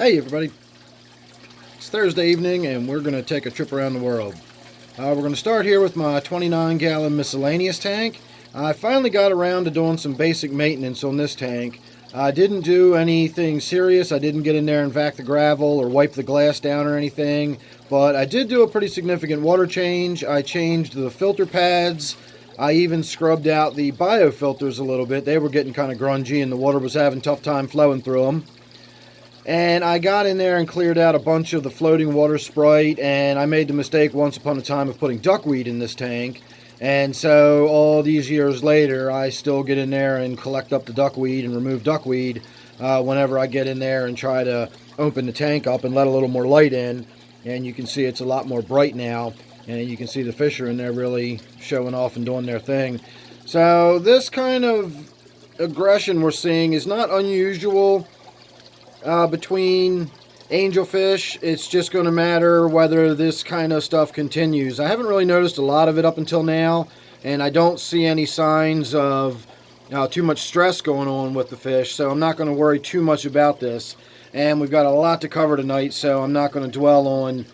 Hey everybody, it's Thursday evening and we're going to take a trip around the world. We're going to start here with my 29-gallon miscellaneous tank. I finally got around to doing some basic maintenance on this tank. I didn't do anything serious. I didn't get in there and vac the gravel or wipe the glass down or anything, but I did do a pretty significant water change. I changed the filter pads. I even scrubbed out the biofilters a little bit. They were getting kind of grungy and the water was having a tough time flowing through them. And I got in there and cleared out a bunch of the floating water Sprite, and I made the mistake once upon a time of putting duckweed in this tank. And so all these years later, I still get in there and collect up the duckweed and remove duckweed whenever I get in there and try to open the tank up and let a little more light in. And you can see it's a lot more bright now, and you can see the fish are in there really showing off and doing their thing. So this kind of aggression we're seeing is not unusual between angelfish. It's just going to matter whether this kind of stuff continues. I haven't really noticed a lot of it up until now, and I don't see any signs of too much stress going on with the fish, so I'm not going to worry too much about this. And we've got a lot to cover tonight, so I'm not going to dwell on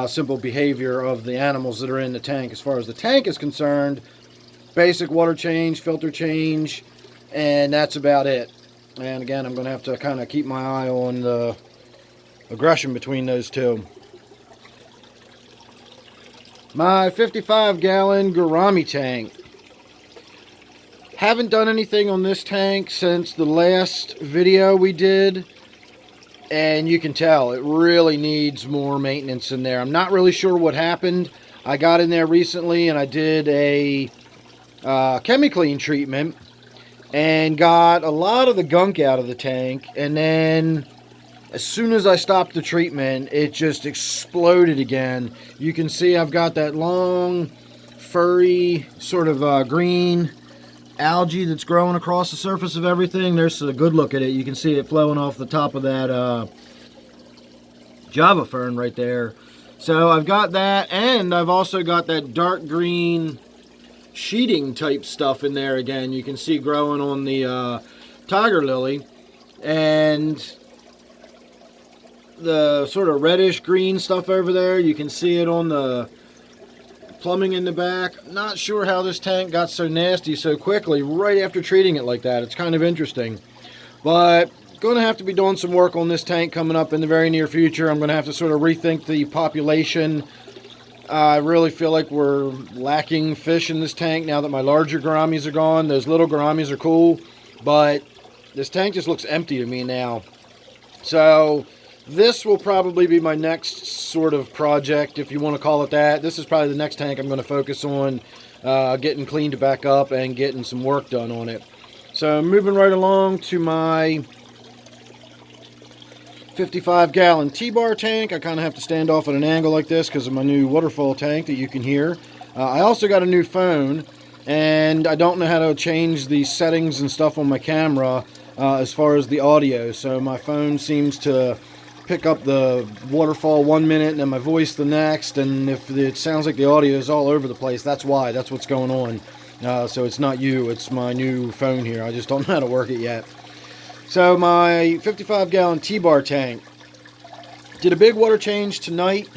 simple behavior of the animals that are in the tank. As far as the tank is concerned, basic water change, filter change, and that's about it. And again, I'm going to have to kind of keep my eye on the aggression between those two. My 55-gallon Gourami Tank. Haven't done anything on this tank since the last video we did. And you can tell it really needs more maintenance in there. I'm not really sure what happened. I got in there recently and I did a chemi-clean treatment and got a lot of the gunk out of the tank, and then as soon as I stopped the treatment, it just exploded again. You can see I've got that long, furry, sort of green algae that's growing across the surface of everything. There's a good look at it. You can see it flowing off the top of that Java fern right there. So I've got that, and I've also got that dark green sheeting type stuff in there again. You can see growing on the tiger lily, and the sort of reddish green stuff over there, you can see it on the plumbing in the back. Not sure how this tank got so nasty so quickly right after treating it like that. It's kind of interesting, but going to have to be doing some work on this tank coming up in the very near future. I'm going to have to sort of rethink the population. I really feel like we're lacking fish in this tank now that my larger gouramis are gone. Those little gouramis are cool, but this tank just looks empty to me now. So this will probably be my next sort of project, if you want to call it that. This is probably the next tank I'm going to focus on getting cleaned back up and getting some work done on it. So moving right along to my 55-gallon T-bar tank. I kind of have to stand off at an angle like this because of my new waterfall tank that you can hear. I also got a new phone, and I don't know how to change the settings and stuff on my camera as far as the audio. So my phone seems to pick up the waterfall 1 minute and then my voice the next, and if it sounds like the audio is all over the place, that's why. That's what's going on. So it's not you, it's my new phone here. I just don't know how to work it yet. So my 55-gallon T-bar tank, did a big water change tonight,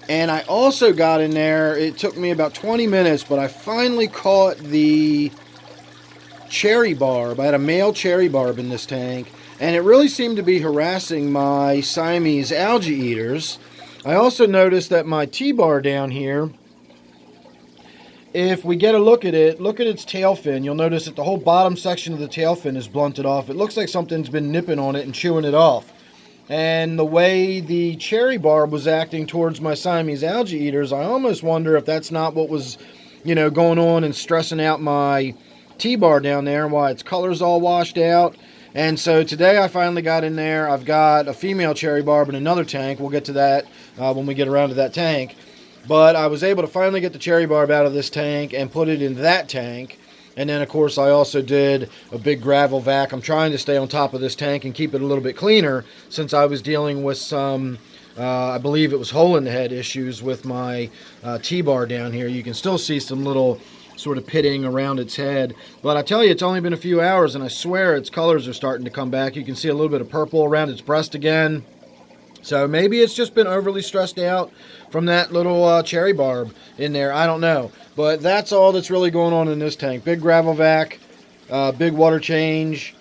and I also got in there, it took me about 20 minutes, but I finally caught the cherry barb. I had a male cherry barb in this tank, and it really seemed to be harassing my Siamese algae eaters. I also noticed that my T-bar down here, if we get a look at it, look at its tail fin, you'll notice that the whole bottom section of the tail fin is blunted off. It looks like something's been nipping on it and chewing it off. And the way the cherry barb was acting towards my Siamese algae eaters, I almost wonder if that's not what was, going on and stressing out my T-bar down there, and why its color's all washed out. And so today I finally got in there. I've got a female cherry barb in another tank. We'll get to that when we get around to that tank. But I was able to finally get the cherry barb out of this tank and put it in that tank. And then, of course, I also did a big gravel vac. I'm trying to stay on top of this tank and keep it a little bit cleaner, since I was dealing with some, I believe it was hole in the head issues with my T-bar down here. You can still see some little sort of pitting around its head. But I tell you, it's only been a few hours, and I swear its colors are starting to come back. You can see a little bit of purple around its breast again. So maybe it's just been overly stressed out from that little cherry barb in there. I don't know. But that's all that's really going on in this tank. Big gravel vac, big water change,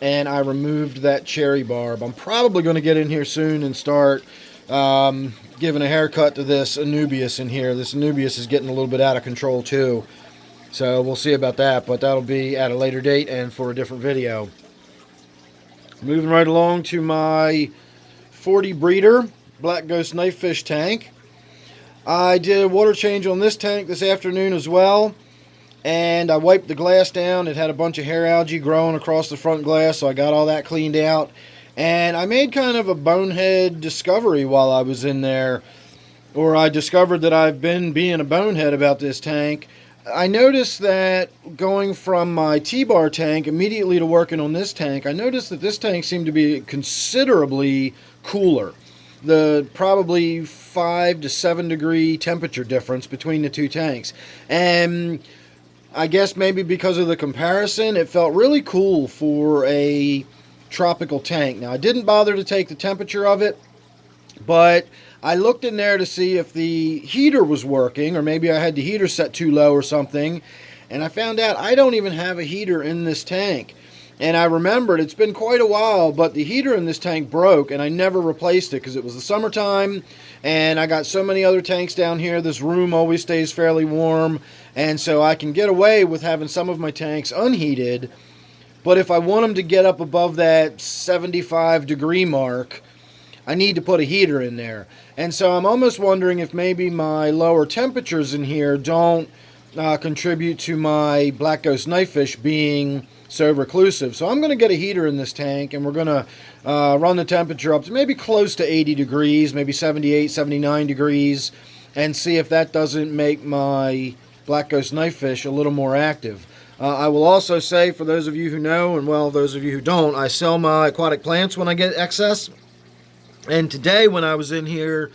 and I removed that cherry barb. I'm probably going to get in here soon and start giving a haircut to this Anubias in here. This Anubias is getting a little bit out of control too. So we'll see about that, but that'll be at a later date and for a different video. Moving right along to my 40 breeder Black Ghost Knifefish tank. I did a water change on this tank this afternoon as well, and I wiped the glass down. It had a bunch of hair algae growing across the front glass, so I got all that cleaned out. And I made kind of a bonehead discovery while I was in there, or I discovered that I've been being a bonehead about this tank. I noticed that going from my T-bar tank immediately to working on this tank, I noticed that this tank seemed to be considerably cooler. The probably 5 to 7 degree temperature difference between the two tanks. And I guess maybe because of the comparison, it felt really cool for a tropical tank. Now, I didn't bother to take the temperature of it, but I looked in there to see if the heater was working, or maybe I had the heater set too low or something, and I found out I don't even have a heater in this tank. And I remembered it's been quite a while, but the heater in this tank broke, and I never replaced it because it was the summertime, and I got so many other tanks down here. This room always stays fairly warm, and so I can get away with having some of my tanks unheated. But if I want them to get up above that 75 degree mark, I need to put a heater in there. And so I'm almost wondering if maybe my lower temperatures in here don't contribute to my Black Ghost Knifefish being so reclusive. So I'm going to get a heater in this tank, and we're going to run the temperature up to maybe close to 80 degrees, maybe 78, 79 degrees, and see if that doesn't make my Black Ghost Knifefish a little more active. I will also say, for those of you who know, and well, those of you who don't, I sell my aquatic plants when I get excess. And today when I was in here,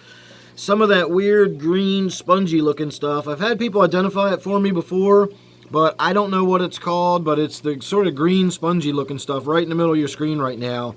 some of that weird green spongy looking stuff, I've had people identify it for me before, but I don't know what it's called, but it's the sort of green spongy looking stuff right in the middle of your screen right now.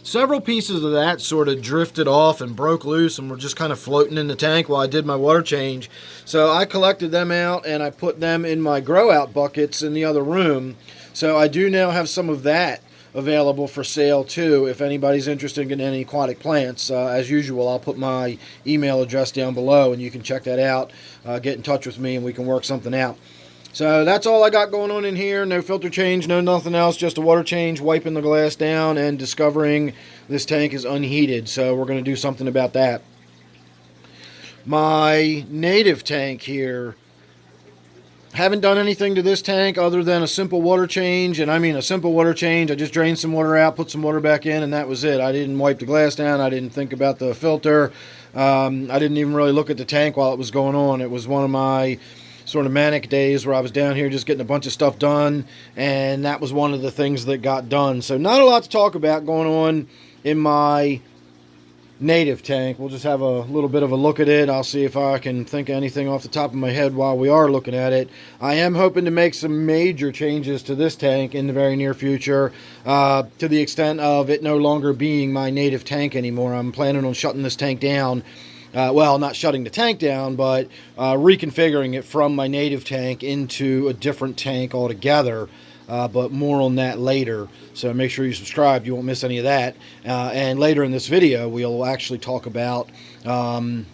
Several pieces of that sort of drifted off and broke loose and were just kind of floating in the tank while I did my water change. So I collected them out and I put them in my grow out buckets in the other room. So I do now have some of that available for sale too, if anybody's interested in any aquatic plants. As usual, I'll put my email address down below and you can check that out, get in touch with me, and we can work something out. So that's all I got going on in here. No filter change, no nothing else, just a water change, wiping the glass down, and discovering this tank is unheated. So we're going to do something about that. My native tank here, haven't done anything to this tank other than a simple water change, and I mean a simple water change. I just drained some water out, put some water back in, and that was it. I didn't wipe the glass down. I didn't think about the filter. I didn't even really look at the tank while it was going on. It was one of my sort of manic days where I was down here just getting a bunch of stuff done, and that was one of the things that got done. So not a lot to talk about going on in my native tank. We'll just have a little bit of a look at it. I'll see if I can think of anything off the top of my head while we are looking at it. I am hoping to make some major changes to this tank in the very near future, to the extent of it no longer being my native tank anymore. I'm planning on shutting this tank down. Well, not shutting the tank down, but reconfiguring it from my native tank into a different tank altogether. But more on that later. So make sure you subscribe. You won't miss any of that. And later in this video, we'll actually talk about the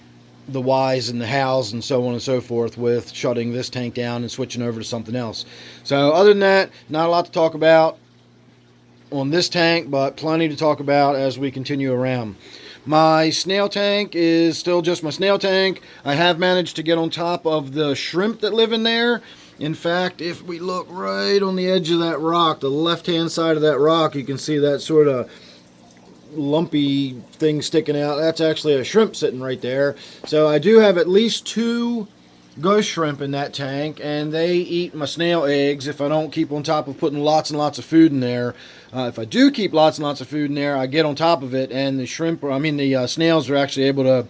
whys and the hows and so on and so forth with shutting this tank down and switching over to something else. So other than that, not a lot to talk about on this tank, but plenty to talk about as we continue around. My snail tank is still just my snail tank. I have managed to get on top of the shrimp that live in there. In fact, if we look right on the edge of that rock, the left-hand side of that rock, you can see that sort of lumpy thing sticking out. That's actually a shrimp sitting right there. So I do have at least 2 ghost shrimp in that tank, and they eat my snail eggs if I don't keep on top of putting lots and lots of food in there. If I do keep lots and lots of food in there, I get on top of it, and the snails are actually able to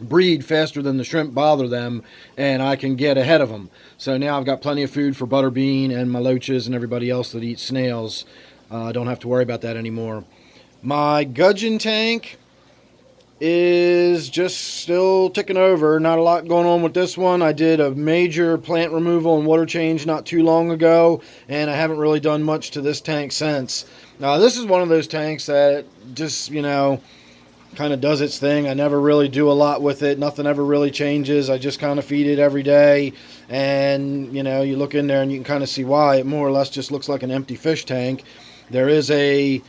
breed faster than the shrimp bother them, and I can get ahead of them. So now I've got plenty of food for Butterbean and my loaches and everybody else that eats snails. I don't have to worry about that anymore. My Gudgeon tank is just still ticking over. Not a lot going on with this one. I did a major plant removal and water change not too long ago, and I haven't really done much to this tank since. This is one of those tanks that just, you know, kind of does its thing. I never really do a lot with it. Nothing ever really changes. I just kind of feed it every day, and, you know, you look in there and you can kind of see why. It more or less just looks like an empty fish tank. There is a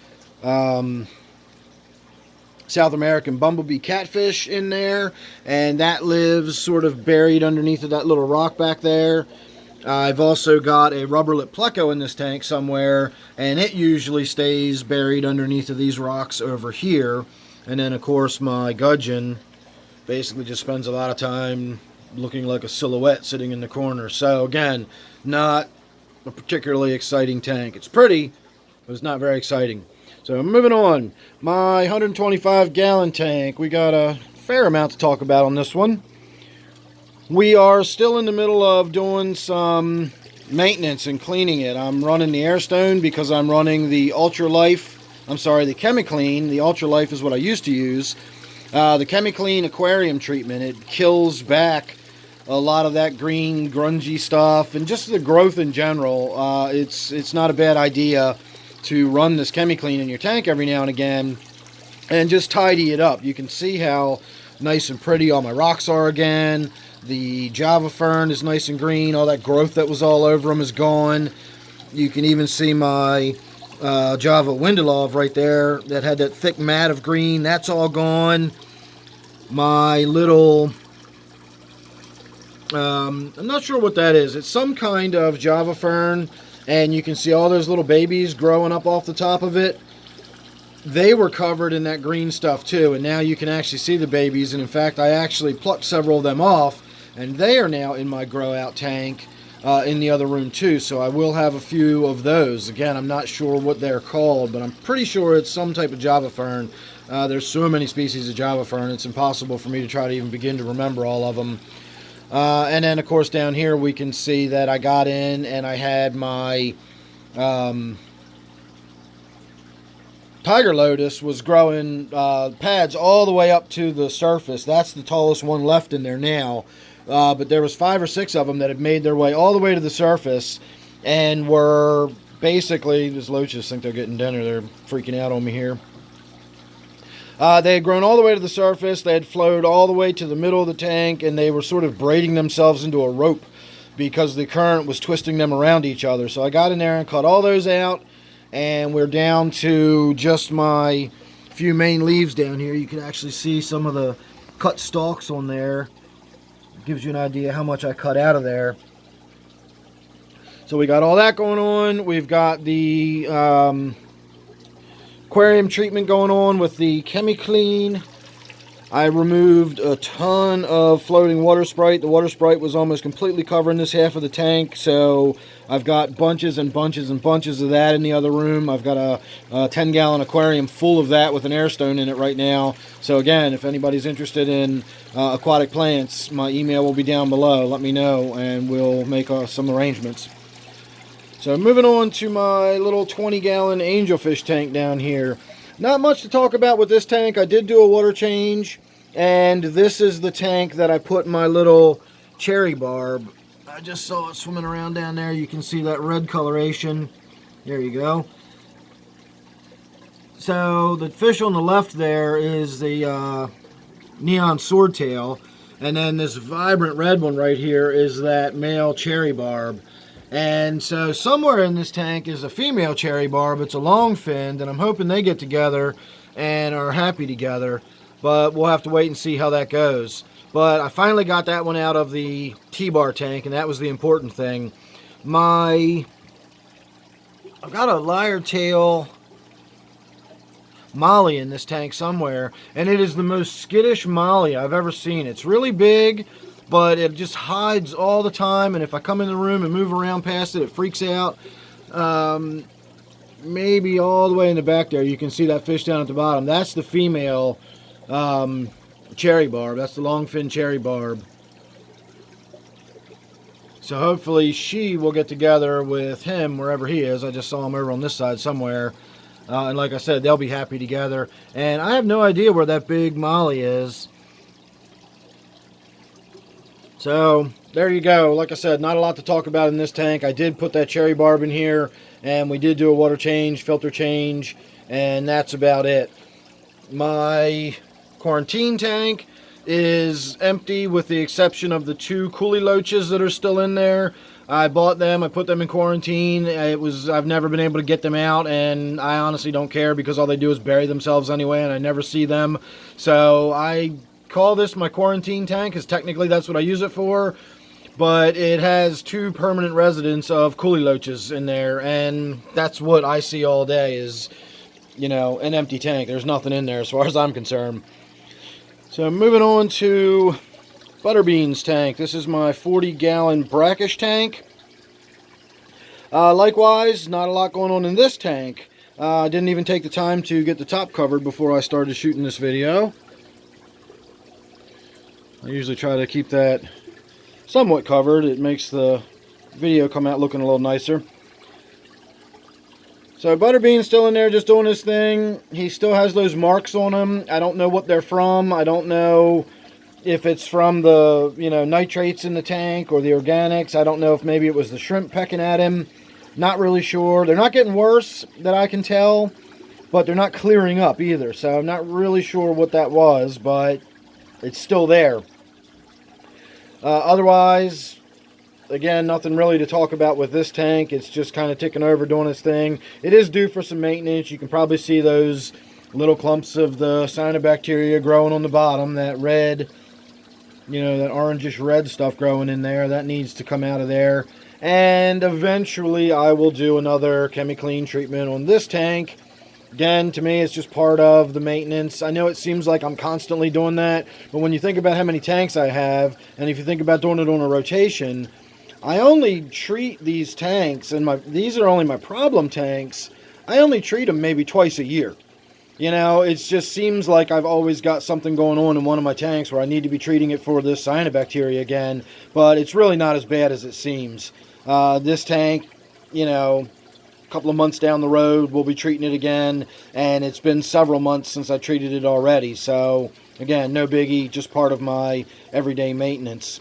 South American bumblebee catfish in there, and that lives sort of buried underneath of that little rock back there. I've also got a rubber lip pleco in this tank somewhere, and it usually stays buried underneath of these rocks over here. And then, of course, my Gudgeon basically just spends a lot of time looking like a silhouette sitting in the corner. So, again, not a particularly exciting tank. It's pretty, but it's not very exciting. So, moving on. My 125-gallon tank. We got a fair amount to talk about on this one. We are still in the middle of doing some maintenance and cleaning it. I'm running the Airstone because I'm running the Ultralife. I'm sorry, the ChemiClean. The Ultralife is what I used to use. The ChemiClean Aquarium treatment. It kills back a lot of that green, grungy stuff and just the growth in general. It's not a bad idea to run this ChemiClean in your tank every now and again and just tidy it up. You can see how nice and pretty all my rocks are again. The Java fern is nice and green. All that growth that was all over them is gone. You can even see my Java Windelov right there that had that thick mat of green. That's all gone. My little I'm not sure what that is. It's some kind of Java fern, and you can see all those little babies growing up off the top of it. They were covered in that green stuff too, and now you can actually see the babies. And in fact, I actually plucked several of them off, and they are now in my grow out tank in the other room too. So I will have a few of those. Again, I'm not sure what they're called, but I'm pretty sure it's some type of Java fern. There's so many species of Java fern, it's impossible for me to try to even begin to remember all of them. And then, of course, down here we can see that I got in and I had my Tiger Lotus was growing pads all the way up to the surface. That's the tallest one left in there now. But there was 5 or 6 of them that had made their way all the way to the surface and were basically, these loaches think they're getting dinner. They're freaking out on me here. They had grown all the way to the surface. They had flowed all the way to the middle of the tank, and they were sort of braiding themselves into a rope because the current was twisting them around each other. So I got in there and cut all those out, and we're down to just my few main leaves down here. You can actually see some of the cut stalks on there. Gives you an idea how much I cut out of there. So we got all that going on. We've got the aquarium treatment going on with the ChemiClean. I removed a ton of floating water Sprite. The water Sprite was almost completely covering this half of the tank, so I've got bunches and bunches and bunches of that in the other room. I've got a 10-gallon aquarium full of that with an Airstone in it right now. So again, if anybody's interested in aquatic plants, my email will be down below. Let me know and we'll make some arrangements. So moving on to my little 20-gallon Angelfish tank down here. Not much to talk about with this tank. I did do a water change, and this is the tank that I put my little cherry barb. I just saw it swimming around down there. You can see that red coloration. There you go. So the fish on the left there is the neon swordtail, and then this vibrant red one right here is that male cherry barb. And so somewhere in this tank is a female cherry barb. It's a long finned, and I'm hoping they get together and are happy together. But we'll have to wait and see how that goes. But I finally got that one out of the T-bar tank, and that was the important thing. I've got a lyre tail molly in this tank somewhere, and it is the most skittish molly I've ever seen. It's really big, but it just hides all the time, and if I come in the room and move around past it, it freaks out. Maybe all the way in the back there, you can see that fish down at the bottom. That's the female cherry barb. That's the long fin cherry barb. So hopefully she will get together with him wherever he is. I just saw him over on this side somewhere. And like I said, they'll be happy together. And I have no idea where that big Molly is. So there you go. Like I said, not a lot to talk about in this tank. I did put that cherry barb in here, and we did do a water change, filter change, and that's about it. My quarantine tank is empty with the exception of the 2 coolie loaches that are still in there. I bought them, I put them in quarantine. I've never been able to get them out, and I honestly don't care because all they do is bury themselves anyway, and I never see them. So I call this my quarantine tank, because technically that's what I use it for. But it has 2 permanent residents of coolie loaches in there, and that's what I see all day is, you know, an empty tank. There's nothing in there as far as I'm concerned. So moving on to Butterbean's tank. This is my 40-gallon Brackish tank. Likewise, not a lot going on in this tank. I didn't even take the time to get the top covered before I started shooting this video. I usually try to keep that somewhat covered. It makes the video come out looking a little nicer. So Butterbean's still in there just doing his thing. He still has those marks on him. I don't know what they're from. I don't know if it's from the, you know, nitrates in the tank or the organics. I don't know if maybe it was the shrimp pecking at him. Not really sure. They're not getting worse that I can tell, but they're not clearing up either. So I'm not really sure what that was, but it's still there. Otherwise, again, nothing really to talk about with this tank. It's just kind of ticking over, doing its thing. It is due for some maintenance. You can probably see those little clumps of the cyanobacteria growing on the bottom. That red, you know, that orangish red stuff growing in there. That needs to come out of there. And eventually I will do another ChemiClean treatment on this tank. Again, to me, it's just part of the maintenance. I know it seems like I'm constantly doing that, but when you think about how many tanks I have, and if you think about doing it on a rotation, I only treat these tanks, and these are only my problem tanks, I only treat them maybe twice a year. You know, it just seems like I've always got something going on in one of my tanks where I need to be treating it for this cyanobacteria again, but it's really not as bad as it seems. This tank, you know, couple of months down the road we'll be treating it again, and it's been several months since I treated it already, so again, no biggie, just part of my everyday maintenance.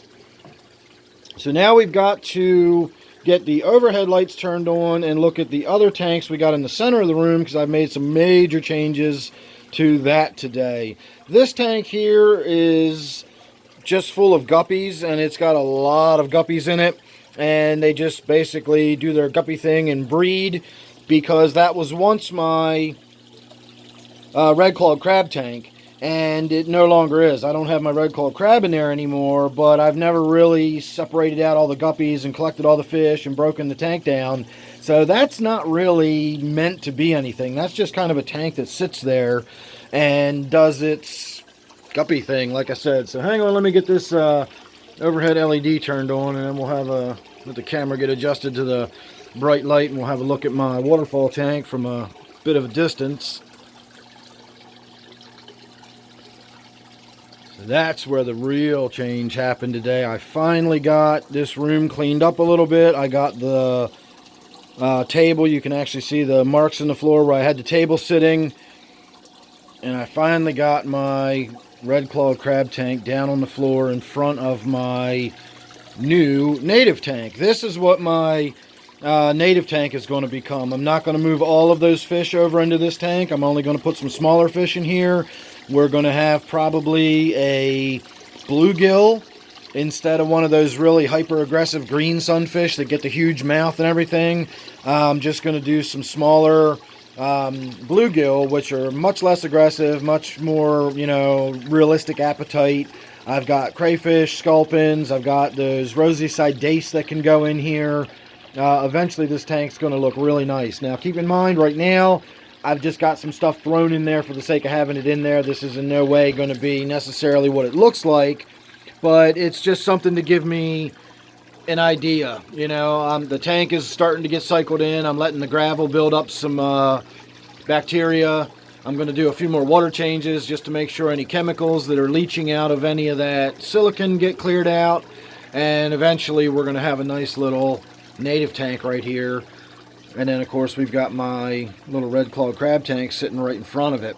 So now we've got to get the overhead lights turned on and look at the other tanks we got in the center of the room, because I've made some major changes to that today. This tank here is just full of guppies, and it's got a lot of guppies in it. And they just basically do their guppy thing and breed, because that was once my red-clawed crab tank, and it no longer is. I don't have my red-clawed crab in there anymore, but I've never really separated out all the guppies and collected all the fish and broken the tank down. So that's not really meant to be anything. That's just kind of a tank that sits there and does its guppy thing, like I said. So hang on, let me get this overhead LED turned on, and then we'll have let the camera get adjusted to the bright light, and we'll have a look at my waterfall tank from a bit of a distance. So that's where the real change happened today. I finally got this room cleaned up a little bit. I got the table. You can actually see the marks in the floor where I had the table sitting, and I finally got my red-clawed crab tank down on the floor in front of my new native tank. This is what my native tank is going to become. I'm not going to move all of those fish over into this tank. I'm only going to put some smaller fish in here. We're going to have probably a bluegill instead of one of those really hyper-aggressive green sunfish that get the huge mouth and everything. I'm just going to do some smaller bluegill, which are much less aggressive, much more, you know, realistic appetite. I've got crayfish, sculpins, I've got those rosy side dace that can go in here. Eventually this tank's going to look really nice. Now keep in mind, right now I've just got some stuff thrown in there for the sake of having it in there. This is in no way going to be necessarily what it looks like, but it's just something to give me an idea. You know, the tank is starting to get cycled in. I'm letting the gravel build up some bacteria. I'm going to do a few more water changes just to make sure any chemicals that are leaching out of any of that silicon get cleared out. And eventually we're going to have a nice little native tank right here. And then of course we've got my little red-clawed crab tank sitting right in front of it.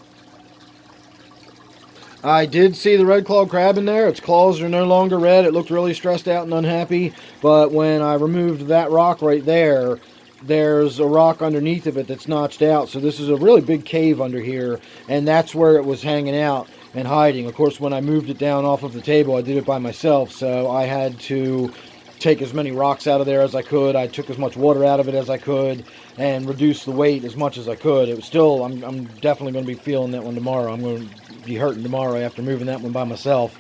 I did see the red-clawed crab in there. Its claws are no longer red. It looked really stressed out and unhappy. But when I removed that rock right there, there's a rock underneath of it that's notched out. So this is a really big cave under here. And that's where it was hanging out and hiding. Of course, when I moved it down off of the table, I did it by myself. So I had to take as many rocks out of there as I could. I took as much water out of it as I could and reduce the weight as much as I could. It was still, I'm definitely going to be feeling that one tomorrow. I'm going to be hurting tomorrow after moving that one by myself.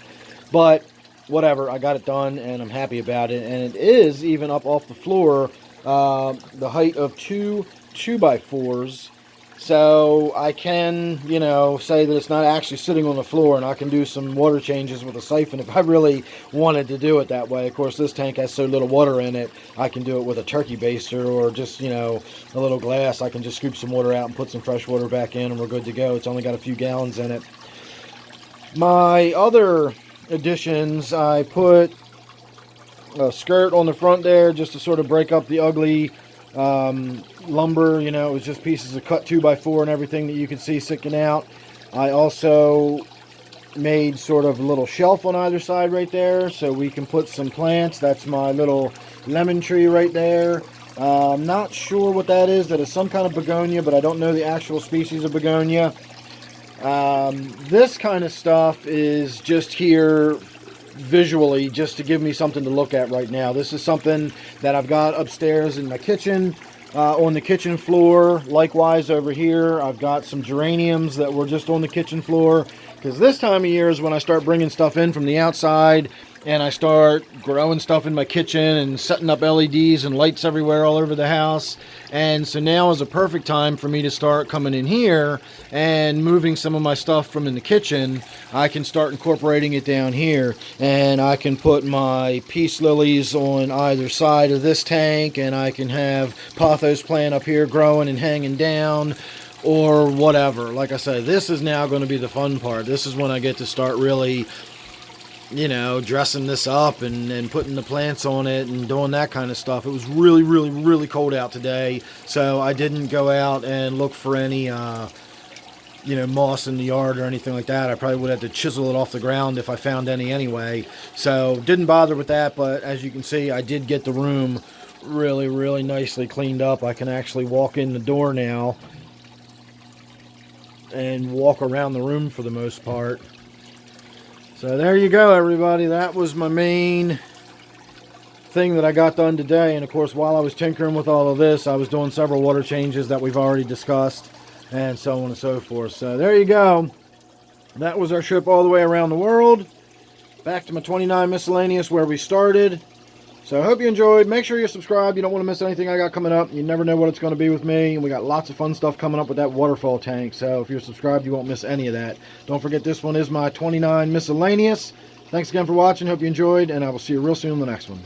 But whatever, I got it done and I'm happy about it. And it is even up off the floor, the height of 2 2x4s. So I can, you know, say that it's not actually sitting on the floor, and I can do some water changes with a siphon if I really wanted to do it that way. Of course, this tank has so little water in it, I can do it with a turkey baster or just, you know, a little glass. I can just scoop some water out and put some fresh water back in and we're good to go. It's only got a few gallons in it. My other additions, I put a skirt on the front there just to sort of break up the ugly lumber. You know, it was just pieces of cut 2x4 and everything that you could see sticking out. I also made sort of a little shelf on either side right there so we can put some plants. That's my little lemon tree right there. I'm not sure what that is. That is some kind of begonia, but I don't know the actual species of begonia. This kind of stuff is just here visually just to give me something to look at right now. This is something that I've got upstairs in my kitchen, on the kitchen floor. Likewise over here I've got some geraniums that were just on the kitchen floor, because this time of year is when I start bringing stuff in from the outside and I start growing stuff in my kitchen and setting up LEDs and lights everywhere all over the house. And so now is a perfect time for me to start coming in here and moving some of my stuff from in the kitchen. I can start incorporating it down here, and I can put my peace lilies on either side of this tank, and I can have pothos plant up here growing and hanging down, or whatever. Like I said, this is now going to be the fun part. This is when I get to start really, you know, dressing this up and putting the plants on it and doing that kind of stuff. It was really, really, really cold out today, so I didn't go out and look for any, you know, moss in the yard or anything like that. I probably would have to chisel it off the ground if I found any anyway. So didn't bother with that, but as you can see, I did get the room really, really nicely cleaned up. I can actually walk in the door now and walk around the room for the most part. So there you go, everybody. That was my main thing that I got done today. And of course, while I was tinkering with all of this, I was doing several water changes that we've already discussed, and so on and so forth. So there you go. That was our trip all the way around the world. Back to my 29 miscellaneous where we started. So I hope you enjoyed. Make sure you're subscribed. You don't want to miss anything I got coming up. You never know what it's going to be with me. And we got lots of fun stuff coming up with that waterfall tank. So if you're subscribed, you won't miss any of that. Don't forget, this one is my 29 miscellaneous. Thanks again for watching. Hope you enjoyed, and I will see you real soon in the next one.